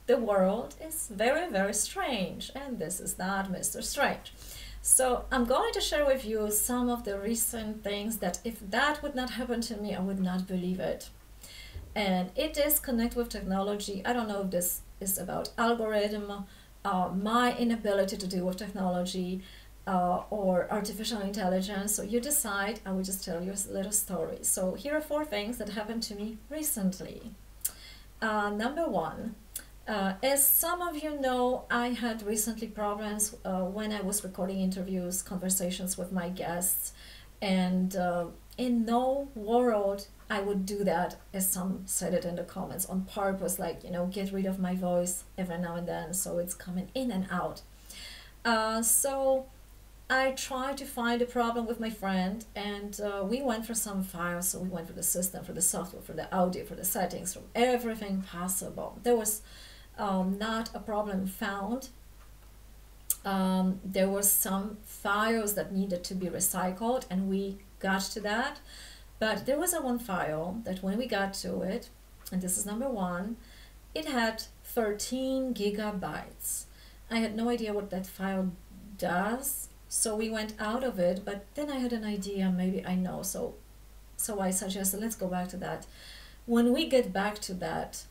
the world is very, very strange, and this is not Mr. Strange. So I'm going to share with you some of the recent things that if that would not happen to me, I would not believe it. And it is connect with technology. I don't know if this is about algorithm, my inability to deal with technology, or artificial intelligence. So you decide. I will just tell you a little story. So here are 4 things that happened to me recently. Number 1, as some of you know, I had recently problems when I was recording interviews, conversations with my guests, and in no world I would do that, as some said it in the comments, on purpose, like, get rid of my voice every now and then, so it's coming in and out. So I tried to find a problem with my friend, and we went for some files. So we went for the system, for the software, for the audio, for the settings, for everything possible. There was not a problem found. There were some files that needed to be recycled, and we got to that. But there was one file that when we got to it, and this is number 1, it had 13 gigabytes. I had no idea what that file does, so we went out of it, but then I had an idea, maybe I know, so I suggested, let's go back to that. When we get back to that,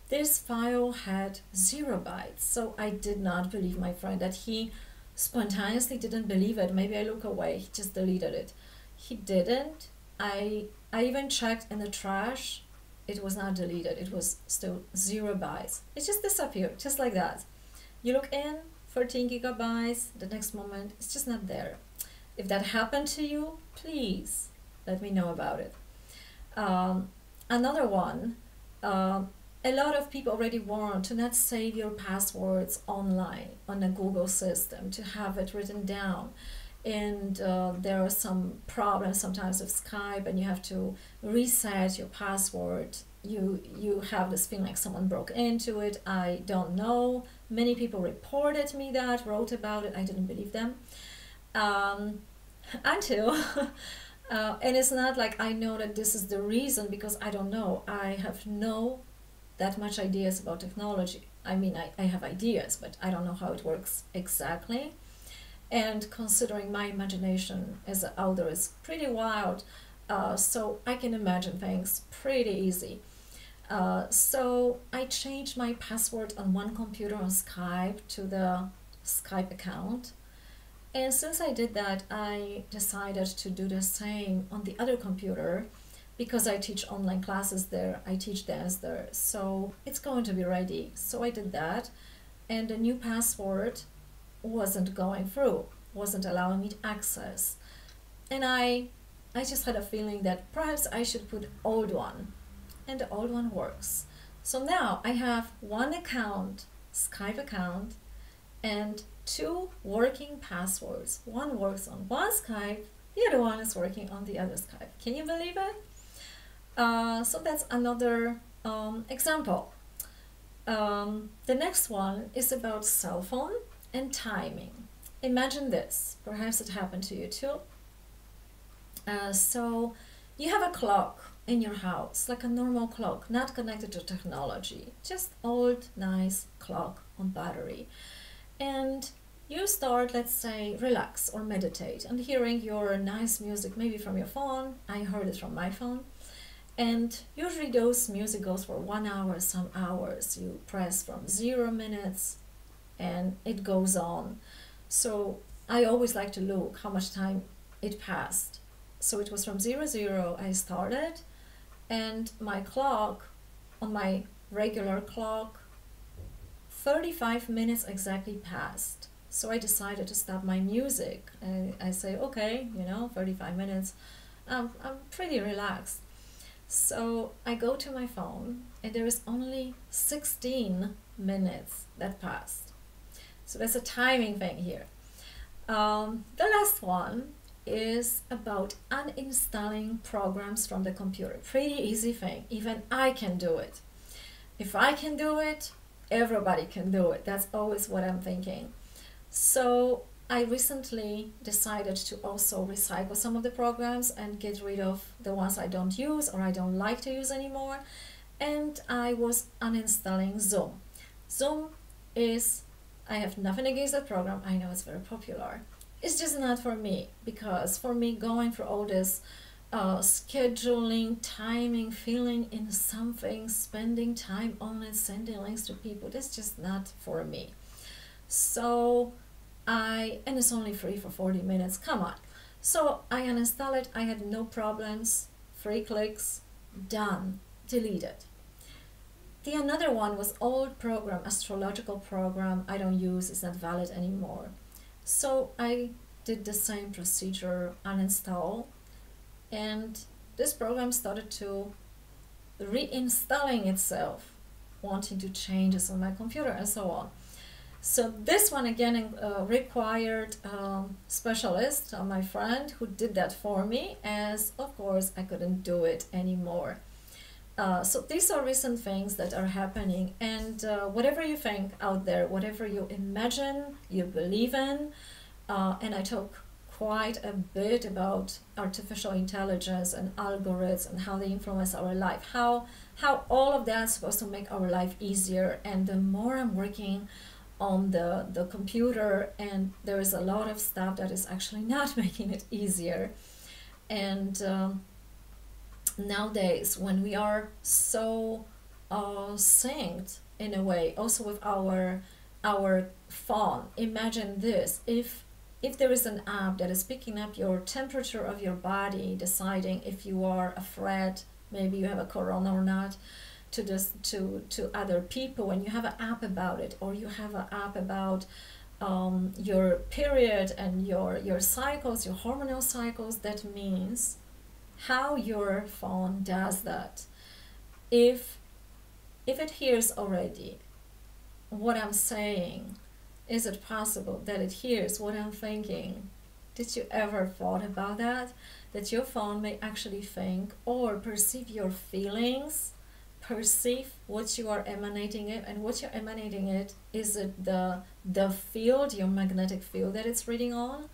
this file had 0 bytes, so I did not believe my friend, that he spontaneously didn't believe it. Maybe I look away, he just deleted it. He didn't. I even checked in the trash, it was not deleted, it was still 0 bytes. It just disappeared, just like that. You look in, 13 gigabytes, the next moment, it's just not there. If that happened to you, please let me know about it. Another one, a lot of people already warn to not save your passwords online on a Google system, to have it written down. And there are some problems sometimes with Skype, and you have to reset your password. You have this feeling like someone broke into it. I don't know. Many people reported me that, wrote about it. I didn't believe them. Until, and it's not like I know that this is the reason, because I don't know. I have no that much ideas about technology. I mean, I have ideas, but I don't know how it works exactly. And considering my imagination as an elder is pretty wild, so I can imagine things pretty easy. So I changed my password on one computer on Skype to the Skype account. And since I did that, I decided to do the same on the other computer, because I teach online classes there, I teach dance there, so it's going to be ready. So I did that, and the new password wasn't going through, wasn't allowing me to access. And I just had a feeling that perhaps I should put the old one, and the old one works. So now I have one account, Skype account, and 2 working passwords. One works on one Skype, the other one is working on the other Skype. Can you believe it? So that's another example. The next one is about cell phone and timing. Imagine this, perhaps it happened to you too. So you have a clock in your house, like a normal clock, not connected to technology, just old, nice clock on battery. And you start, let's say, relax or meditate, and hearing your nice music, maybe from your phone. I heard it from my phone. And usually those music goes for 1 hour, some hours. You press from 0 minutes and it goes on. So I always like to look how much time it passed. So it was from 00 I started, and my clock, on my regular clock, 35 minutes exactly passed. So I decided to stop my music. I say, okay, 35 minutes, I'm pretty relaxed. So I go to my phone, and there is only 16 minutes that passed. So there's a timing thing here. The last one is about uninstalling programs from the computer. Pretty easy thing. Even I can do it. If I can do it, everybody can do it. That's always what I'm thinking. So I recently decided to also recycle some of the programs and get rid of the ones I don't use or I don't like to use anymore. And I was uninstalling Zoom. Zoom is, I have nothing against that program. I know it's very popular. It's just not for me, because for me, going through all this scheduling, timing, filling in something, spending time on it, sending links to people, that's just not for me. So and it's only free for 40 minutes, come on. So I uninstalled it, I had no problems, 3 clicks, done, deleted. The another one was old program, astrological program, I don't use, it's not valid anymore. So I did the same procedure, uninstall, and this program started to reinstalling itself, wanting to changes on my computer and so on. So this one again required specialist, my friend, who did that for me, as of course I couldn't do it anymore. So these are recent things that are happening, and whatever you think out there, whatever you imagine, you believe in, and I talk quite a bit about artificial intelligence and algorithms and how they influence our life, how all of that's supposed to make our life easier. And the more I'm working on the computer, and there is a lot of stuff that is actually not making it easier. And nowadays, when we are so synced in a way, also with our phone, imagine this: if there is an app that is picking up your temperature of your body, deciding if you are afraid, maybe you have a corona or not, to other people, and you have an app about it, or you have an app about your period and your cycles, your hormonal cycles, that means how your phone does that. If it hears already what I'm saying, is it possible that it hears what I'm thinking? Did you ever thought about that? That your phone may actually think or perceive your feelings, perceive what you are emanating it, and what you're emanating it, is it the field, your magnetic field that it's reading on?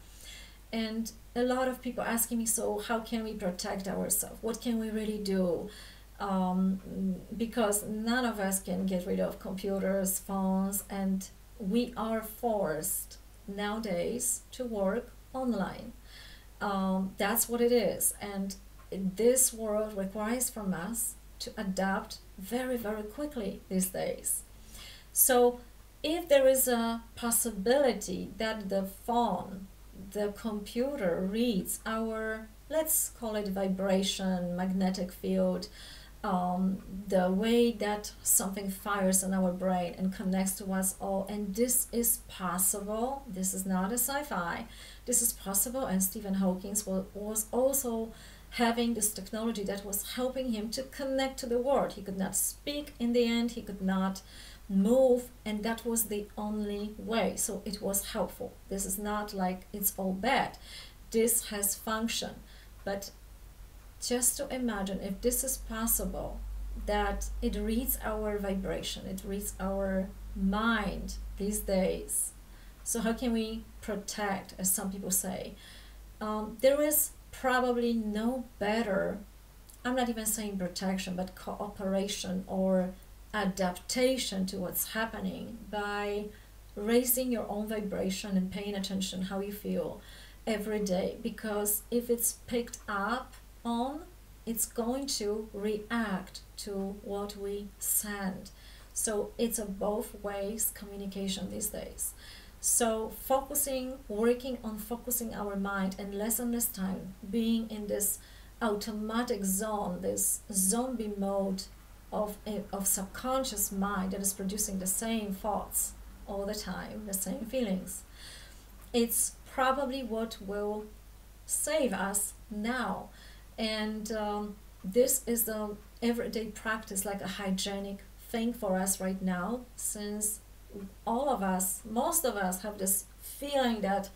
And a lot of people asking me, so how can we protect ourselves? What can we really do? Because none of us can get rid of computers, phones, and we are forced nowadays to work online. That's what it is, and this world requires from us to adapt very, very quickly these days. So if there is a possibility that the phone, the computer reads our, let's call it vibration, magnetic field, the way that something fires in our brain and connects to us all, and this is possible, this is not a sci-fi, this is possible. And Stephen Hawking was also having this technology that was helping him to connect to the world. He could not speak in the end, he could not move, and that was the only way. So it was helpful. This is not like it's all bad, this has function. But just to imagine, if this is possible, that it reads our vibration, it reads our mind these days. So how can we protect, as some people say? There is probably no better, I'm not even saying protection, but cooperation or adaptation to what's happening by raising your own vibration and paying attention how you feel every day. Because if it's picked up on, it's going to react to what we send. So it's a both ways communication these days. So working on focusing our mind, and less time being in this automatic zone, this zombie mode of subconscious mind that is producing the same thoughts all the time, the same feelings. It's probably what will save us now. And this is the everyday practice, like a hygienic thing for us right now, since all of us, most of us, have this feeling that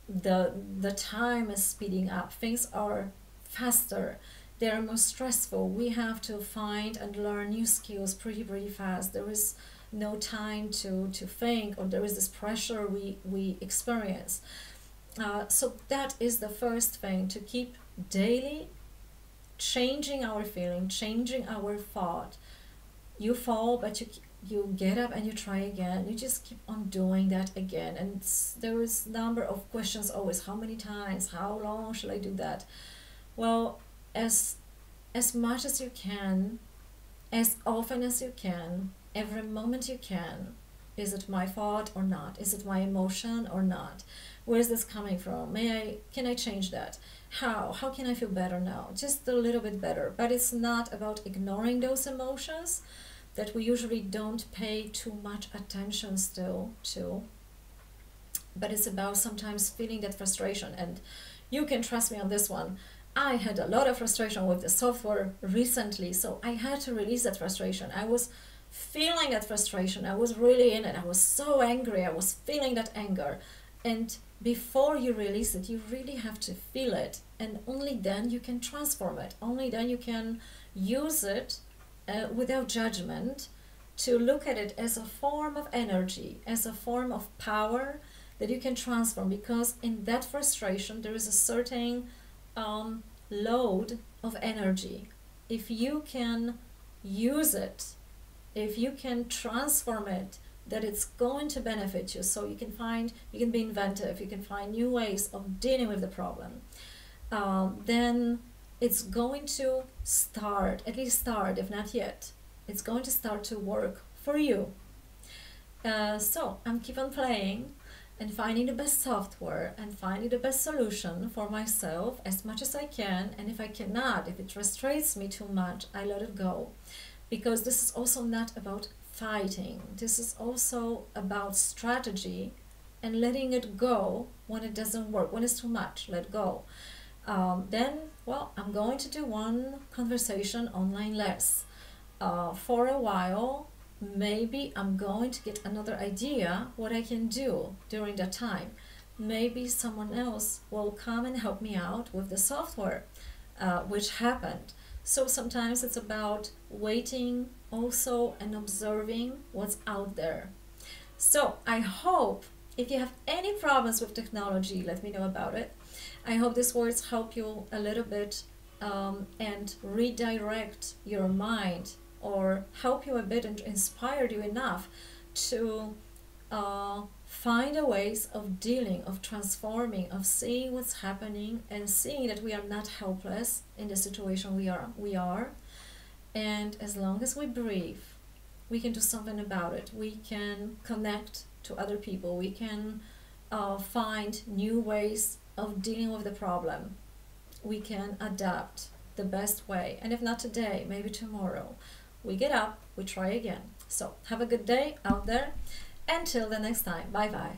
the time is speeding up, things are faster, they're more stressful, we have to find and learn new skills pretty fast, there is no time to think, or there is this pressure we experience. So that is the first thing, to keep daily changing our feeling, changing our thought, you fall, but you get up and you try again. You just keep on doing that again. And there is number of questions always: how many times, how long should I do that? Well, as much as you can, as often as you can, every moment you can. Is it my fault or not? Is it my emotion or not? Where is this coming from? Can I change that? How can I feel better now? Just a little bit better. But it's not about ignoring those emotions that we usually don't pay too much attention still to. But it's about sometimes feeling that frustration. And you can trust me on this one. I had a lot of frustration with the software recently, so I had to release that frustration. I was feeling that frustration. I was really in it. I was so angry. I was feeling that anger. And before you release it, you really have to feel it. And only then you can transform it. Only then you can use it without judgment, to look at it as a form of energy, as a form of power that you can transform. Because in that frustration, there is a certain load of energy. If you can use it, if you can transform it, that it's going to benefit you. So you can be inventive, you can find new ways of dealing with the problem. Then it's going to start, at least start, if not yet, it's going to start to work for you. So I'm keep on playing and finding the best software and finding the best solution for myself as much as I can. And if I cannot, if it frustrates me too much, I let it go. Because this is also not about fighting. This is also about strategy and letting it go when it doesn't work, when it's too much, let go. Then, well, I'm going to do one conversation online less. For a while, maybe I'm going to get another idea what I can do during that time. Maybe someone else will come and help me out with the software, which happened. So sometimes it's about waiting also and observing what's out there. So I hope, if you have any problems with technology, let me know about it. I hope these words help you a little bit and redirect your mind, or help you a bit and inspire you enough to find a ways of dealing, of transforming, of seeing what's happening and seeing that we are not helpless in the situation we are. And as long as we breathe, we can do something about it. We can connect to other people. We can find new ways of dealing with the problem. We can adapt the best way. And if not today, maybe tomorrow. We get up, we try again. So have a good day out there. Until the next time. Bye bye.